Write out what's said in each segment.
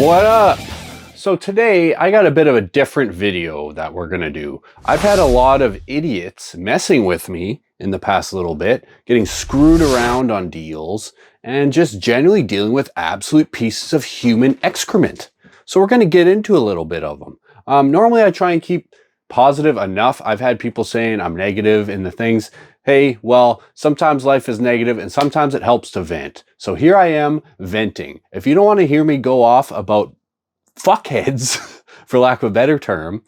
What up? So today I got a bit of a different video that we're gonna do. I've had a lot of idiots messing with me in the past little bit, getting screwed around on deals, and just generally dealing with absolute pieces of human excrement. So we're gonna get into a little bit of them. Normally I try and keep positive enough. I've had people saying I'm negative in the things. Hey, well, sometimes life is negative and sometimes it helps to vent. So here I am venting. If you don't want to hear me go off about fuckheads, for lack of a better term,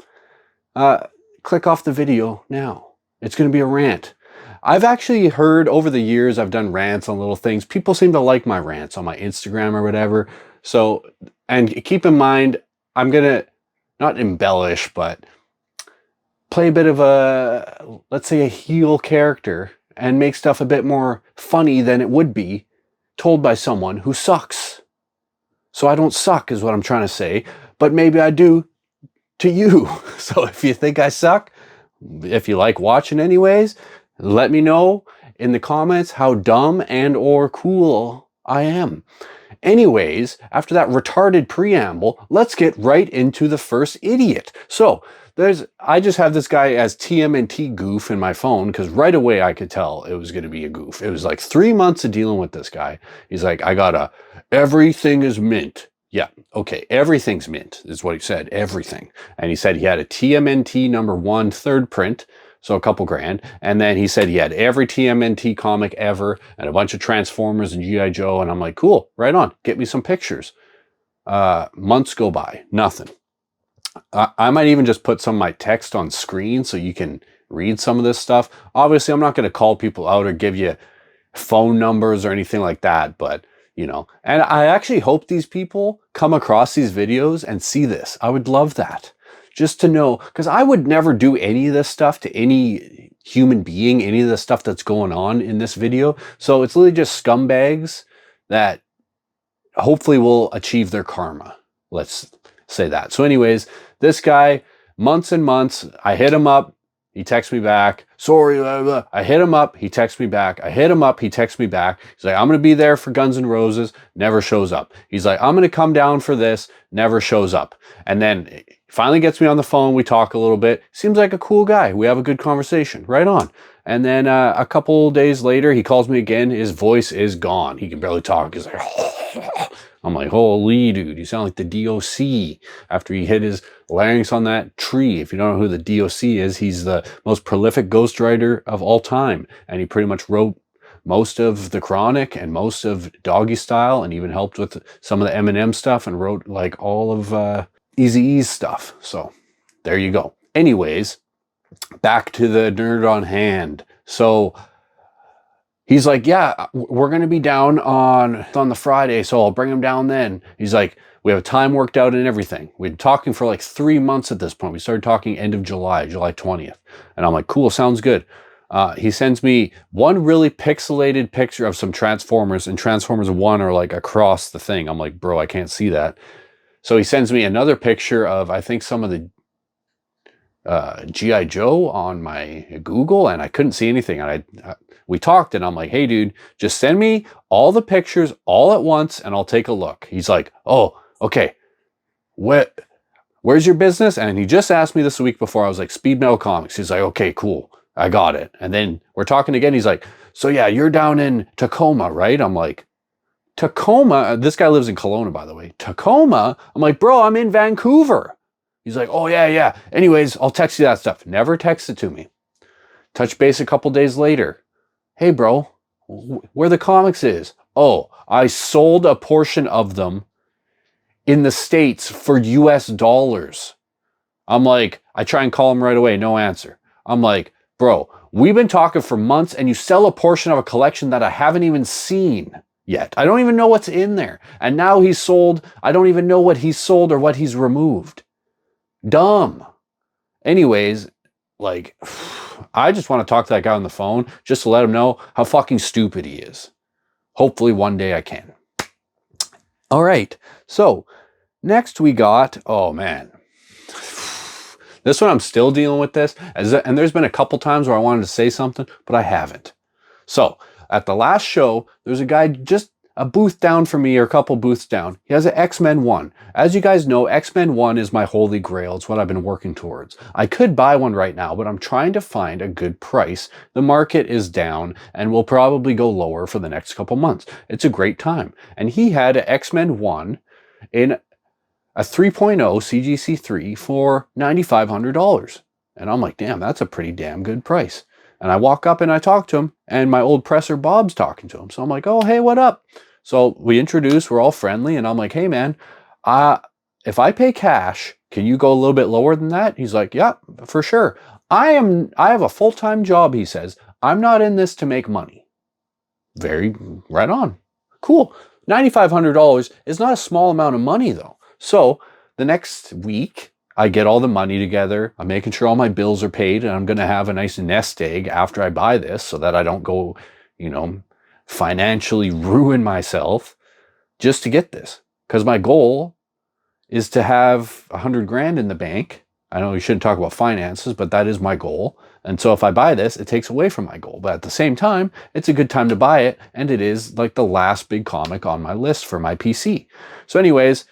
click off the video now. It's going to be a rant. I've actually heard over the years, I've done rants on little things. People seem to like my rants on my Instagram or whatever. So, and keep in mind, I'm going to not embellish, but play a bit of a, let's say, a heel character and make stuff a bit more funny than it would be told by someone who sucks. So I don't suck is what I'm trying to say, but maybe I do to you. So if you think I suck, if you like watching anyways, let me know in the comments how dumb and or cool I am. Anyways, after that retarded preamble, let's get right into the first idiot. So I just have this guy as TMNT goof in my phone because right away I could tell it was going to be a goof. It was like 3 months of dealing with this guy. He's like, I got a, everything is mint. Yeah, okay, everything's mint is what he said, everything. And he said he had a TMNT #1 third print, so a couple grand. And then he said he had every TMNT comic ever and a bunch of Transformers and G.I. Joe. And I'm like, cool, right on, get me some pictures. Months go by, nothing. I might even just put some of my text on screen so you can read some of this stuff. Obviously, I'm not going to call people out or give you phone numbers or anything like that, but you know, and I actually hope these people come across these videos and see this. I would love that. Just to know, because I would never do any of this stuff to any human being, any of the stuff that's going on in this video. So it's literally just scumbags that hopefully will achieve their karma. Let's say that. So anyways, this guy, months and months, I hit him up. He texts me back. Sorry, blah, blah. I hit him up. He texts me back. I hit him up. He texts me back. He's like, I'm going to be there for Guns N' Roses. Never shows up. He's like, I'm going to come down for this. Never shows up. And then finally gets me on the phone. We talk a little bit. Seems like a cool guy. We have a good conversation. Right on. And then a couple days later, he calls me again. His voice is gone. He can barely talk. He's like, I'm like, holy dude, you sound like the DOC after he hit his larynx on that tree. If you don't know who the DOC is, he's the most prolific ghostwriter of all time. And he pretty much wrote most of The Chronic and most of Doggy Style and even helped with some of the Eminem stuff and wrote like all of Eazy-E's stuff. So there you go. Anyways, back to the nerd on hand. So he's like, yeah, we're going to be down on the Friday, so I'll bring him down then. He's like, we have a time worked out and everything. We've been talking for like 3 months at this point. We started talking end of July, July 20th. And I'm like, cool, sounds good. He sends me one really pixelated picture of some Transformers, and Transformers 1 are like across the thing. I'm like, bro, I can't see that. So he sends me another picture of, I think, some of the G.I. Joe on my Google, and I couldn't see anything. And we talked, and I'm like, hey, dude, just send me all the pictures all at once, and I'll take a look. He's like, oh, okay. Where's your business? And he just asked me this a week before. I was like, Speed Metal Comics. He's like, okay, cool. I got it. And then we're talking again. He's like, so yeah, you're down in Tacoma, right? I'm like, Tacoma? This guy lives in Kelowna, by the way. Tacoma? I'm like, bro, I'm in Vancouver. He's like, oh, yeah. Anyways, I'll text you that stuff. Never text it to me. Touch base a couple days later. Hey, bro, where the comics is? Oh, I sold a portion of them in the States for US dollars. I'm like, I try and call him right away. No answer. I'm like, bro, we've been talking for months and you sell a portion of a collection that I haven't even seen yet. I don't even know what's in there. And now he's sold. I don't even know what he's sold or what he's removed. Dumb. Anyways, like, I just want to talk to that guy on the phone just to let him know how fucking stupid he is. Hopefully one day I can. All right. So next we got, oh man, this one I'm still dealing with this. And there's been a couple times where I wanted to say something, but I haven't. So at the last show, there's a guy just a booth down from me, or a couple booths down, he has an X-Men 1. As you guys know, X-Men 1 is my holy grail. It's what I've been working towards. I could buy one right now, but I'm trying to find a good price. The market is down and will probably go lower for the next couple months. It's a great time. And he had an X-Men 1 in a 3.0 CGC3 for $9,500. And I'm like, damn, that's a pretty damn good price. And I walk up and I talk to him, and my old presser Bob's talking to him. So I'm like, oh, hey, what up? So we introduce, we're all friendly, and I'm like, hey, man, if I pay cash, can you go a little bit lower than that? He's like, yeah, for sure. I have a full-time job, he says. I'm not in this to make money. Very right on. Cool. $9,500 is not a small amount of money, though. So the next week, I get all the money together. I'm making sure all my bills are paid, and I'm going to have a nice nest egg after I buy this so that I don't go, financially ruin myself just to get this. Because my goal is to have 100 grand in the bank. I know you shouldn't talk about finances, but that is my goal. And so if I buy this, it takes away from my goal. But at the same time, it's a good time to buy it. And it is like the last big comic on my list for my PC. So anyways,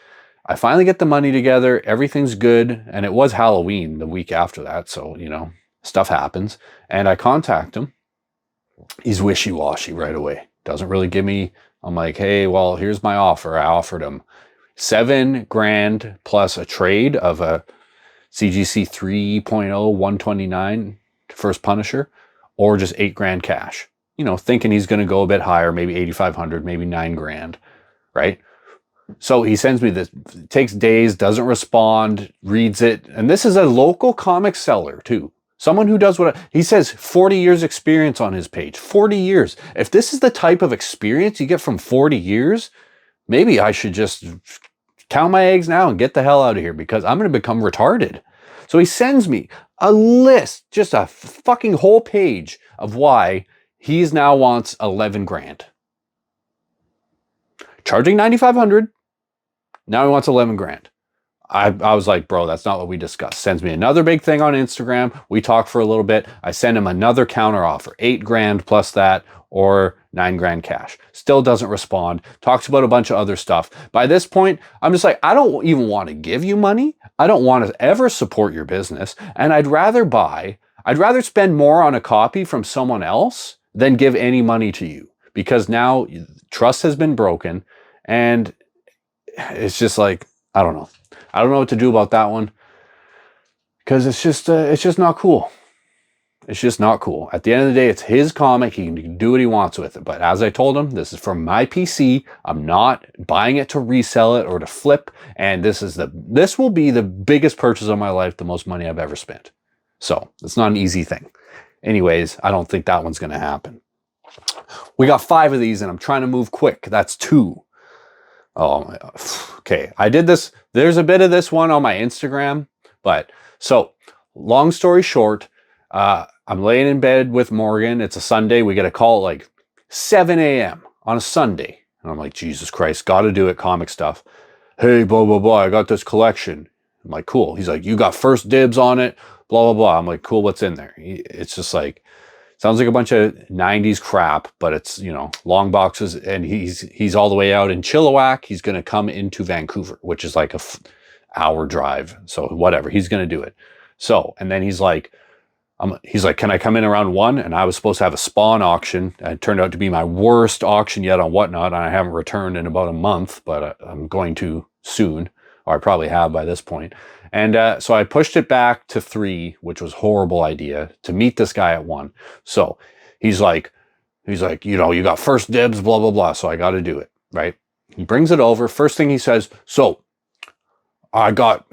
I finally get the money together, everything's good, and it was Halloween the week after that, so, stuff happens. And I contact him. He's wishy-washy right away. Doesn't really give me, I'm like, hey, well, here's my offer. I offered him $7 grand plus a trade of a CGC 3.0 129 first Punisher, or just 8 grand cash. Thinking he's going to go a bit higher, maybe 8,500, maybe 9 grand, right? So he sends me this, takes days, doesn't respond, reads it. And this is a local comic seller too. Someone who does he says 40 years experience on his page. 40 years. If this is the type of experience you get from 40 years, maybe I should just count my eggs now and get the hell out of here, because I'm going to become retarded. So he sends me a list, just a fucking whole page of why he's now wants 11 grand. Charging $9,500. Now he wants 11 grand. I was like, bro, that's not what we discussed. Sends me another big thing on Instagram. We talk for a little bit. I send him another counter offer, 8 grand plus that, or 9 grand cash. Still doesn't respond. Talks about a bunch of other stuff. By this point, I'm just like, I don't even want to give you money. I don't want to ever support your business. And I'd rather spend more on a copy from someone else than give any money to you. Because now trust has been broken, and it's just like, I don't know. I don't know what to do about that one, because it's just not cool. It's just not cool. At the end of the day, it's his comic. He can do what he wants with it. But as I told him, this is from my PC. I'm not buying it to resell it or to flip. And this will be the biggest purchase of my life, the most money I've ever spent. So it's not an easy thing. Anyways, I don't think that one's going to happen. We got 5 of these, and I'm trying to move quick. That's 2. Oh my God. Okay, I did this. There's a bit of this one on my Instagram, but so long story short, I'm laying in bed with Morgan. It's a Sunday. We get a call at like 7 a.m. on a Sunday. And I'm like, Jesus Christ, got to do it, comic stuff. Hey, blah, blah, blah, I got this collection. I'm like, cool. He's like, you got first dibs on it, blah, blah, blah. I'm like, cool, what's in there? It's just like, sounds like a bunch of 90s crap, but it's, long boxes. And he's all the way out in Chilliwack. He's going to come into Vancouver, which is like a hour drive. So whatever, he's going to do it. So, and then he's like, can I come in around 1? And I was supposed to have a Spawn auction. It turned out to be my worst auction yet on Whatnot. And I haven't returned in about a month, but I'm going to soon, or I probably have by this point. And so I pushed it back to 3, which was a horrible idea, to meet this guy at 1. So he's like, you got first dibs, blah, blah, blah. So I got to do it, right? He brings it over. First thing he says, so I got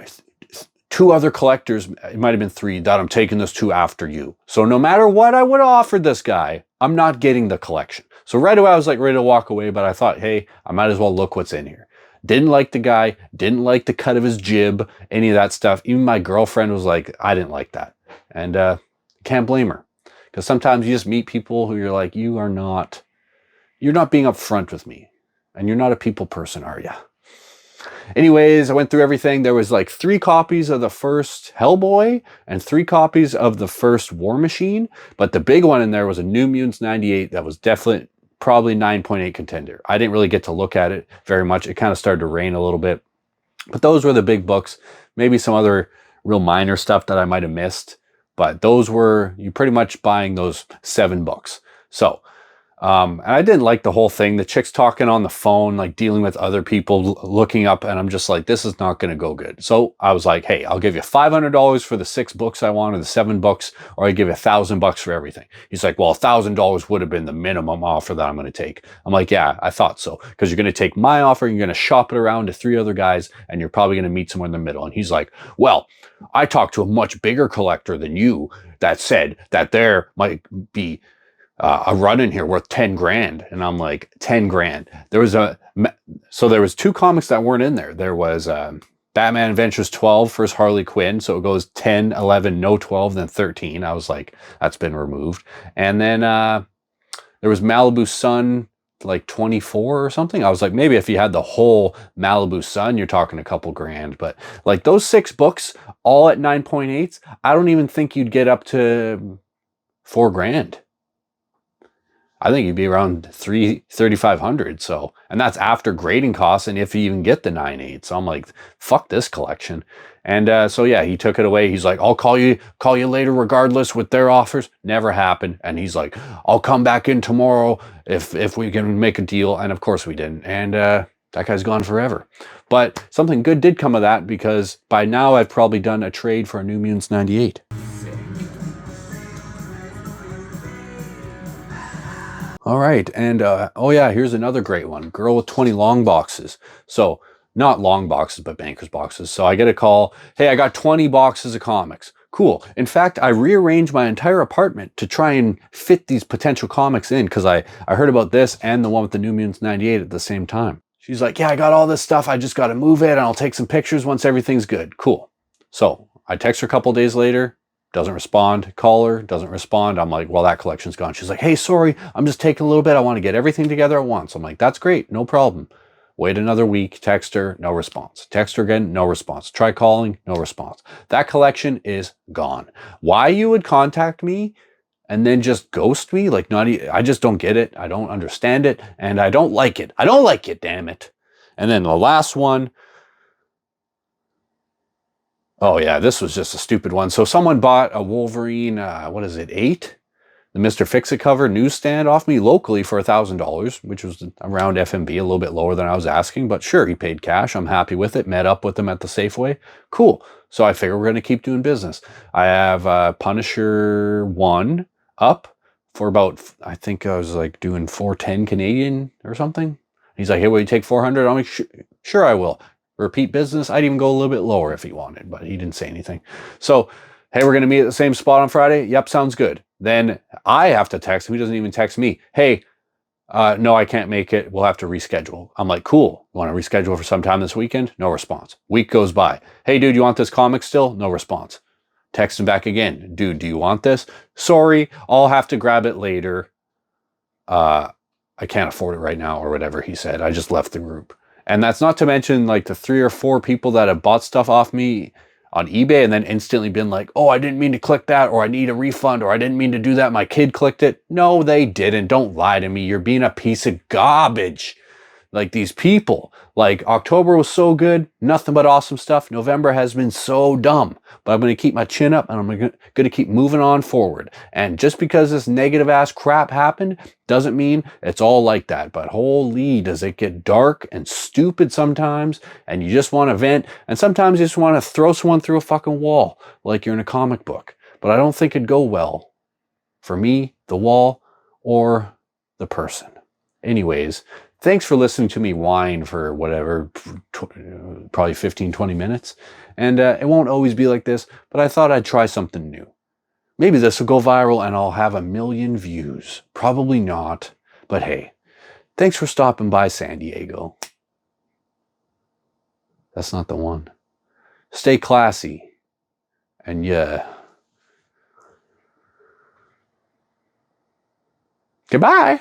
2 other collectors, it might have been 3, that I'm taking this to after you. So no matter what I would have offered this guy, I'm not getting the collection. So right away, I was like ready to walk away, but I thought, hey, I might as well look what's in here. Didn't like the guy, didn't like the cut of his jib, any of that stuff. Even my girlfriend was like, I didn't like that. And can't blame her. Because sometimes you just meet people who you're like, you're not being upfront with me. And you're not a people person, are you? Anyways, I went through everything. There was like 3 copies of the first Hellboy and 3 copies of the first War Machine. But the big one in there was a New Mutants 98 that was definitely probably 9.8 contender. I didn't really get to look at it very much. It kind of started to rain a little bit. But those were the big books. Maybe some other real minor stuff that I might have missed. But those were, you pretty much buying those 7 books. So, and I didn't like the whole thing. The chick's talking on the phone, like dealing with other people, looking up, and I'm just like, this is not going to go good. So I was like, hey, I'll give you $500 for the 6 books I want, or the 7 books, or I give you $1,000 for everything. He's like, well, $1,000 would have been the minimum offer that I'm going to take. I'm like, yeah, I thought so, because you're going to take my offer, you're going to shop it around to 3 other guys, and you're probably going to meet somewhere in the middle. And he's like, well, I talked to a much bigger collector than you that said that there might be a run in here worth 10 grand. And I'm like, 10 grand. There was there was 2 comics that weren't in there. There was Batman Adventures 12 versus Harley Quinn. So it goes 10, 11, no 12, then 13. I was like, that's been removed. And then there was Malibu Sun, like 24 or something. I was like, maybe if you had the whole Malibu Sun, you're talking a couple grand. But like those 6 books, all at 9.8s, I don't even think you'd get up to 4 grand. I think you'd be around 3,500. So, and that's after grading costs, and if you even get the 9.8. So I'm like, fuck this collection. And so yeah, he took it away. He's like, I'll call you later regardless with their offers. Never happened. And he's like, I'll come back in tomorrow if we can make a deal. And of course we didn't. And that guy's gone forever. But something good did come of that, because by now I've probably done a trade for a New Mutants 98. All right, and oh yeah, here's another great one. Girl with 20 long boxes. So, not long boxes, but banker's boxes. So I get a call, hey, I got 20 boxes of comics. Cool. In fact, I rearranged my entire apartment to try and fit these potential comics in, because I heard about this and the one with the New Mutants 98 at the same time. She's like, yeah, I got all this stuff. I just got to move it, and I'll take some pictures once everything's good. Cool. So I text her a couple days later. Doesn't respond. Call her, doesn't respond. I'm like, well, that collection's gone. She's like, hey, sorry, I'm just taking a little bit. I want to get everything together at once. I'm like, that's great, no problem. Wait another week, text her, no response. Text her again, no response. Try calling, no response. That collection is gone. Why you would contact me and then just ghost me? Like, I just don't get it. I don't understand it, and I don't like it. I don't like it, damn it. And then the last one, oh yeah, this was just a stupid one. So someone bought a Wolverine, what is it, 8? The Mr. Fix-It cover newsstand off me locally for $1,000, which was around FMB, a little bit lower than I was asking. But sure, he paid cash. I'm happy with it. Met up with him at the Safeway. Cool. So I figure we're going to keep doing business. I have Punisher 1 up for about, I think I was like doing 410 Canadian or something. He's like, hey, will you take 400? I'm like, sure I will. Repeat business. I'd even go a little bit lower if he wanted, but he didn't say anything. So, hey, we're going to meet at the same spot on Friday. Yep, sounds good. Then I have to text him. He doesn't even text me. Hey, no, I can't make it. We'll have to reschedule. I'm like, cool. Want to reschedule for sometime this weekend? No response. Week goes by. Hey, dude, you want this comic still? No response. Text him back again. Dude, do you want this? Sorry, I'll have to grab it later. I can't afford it right now, or whatever he said. I just left the group. And that's not to mention like the 3 or 4 people that have bought stuff off me on eBay and then instantly been like, oh, I didn't mean to click that, or I need a refund, or I didn't mean to do that. My kid clicked it. No, they didn't. Don't lie to me. You're being a piece of garbage. Like these people. Like October was so good. Nothing but awesome stuff. November has been so dumb. But I'm going to keep my chin up, and I'm going to keep moving on forward. And just because this negative ass crap happened doesn't mean it's all like that. But holy, does it get dark and stupid sometimes, and you just want to vent, and sometimes you just want to throw someone through a fucking wall like you're in a comic book. But I don't think it'd go well for me, the wall, or the person. Anyways, thanks for listening to me whine for whatever, probably 15, 20 minutes. And it won't always be like this, but I thought I'd try something new. Maybe this will go viral and I'll have 1 million views. Probably not. But hey, thanks for stopping by, San Diego. That's not the one. Stay classy. And yeah. Goodbye.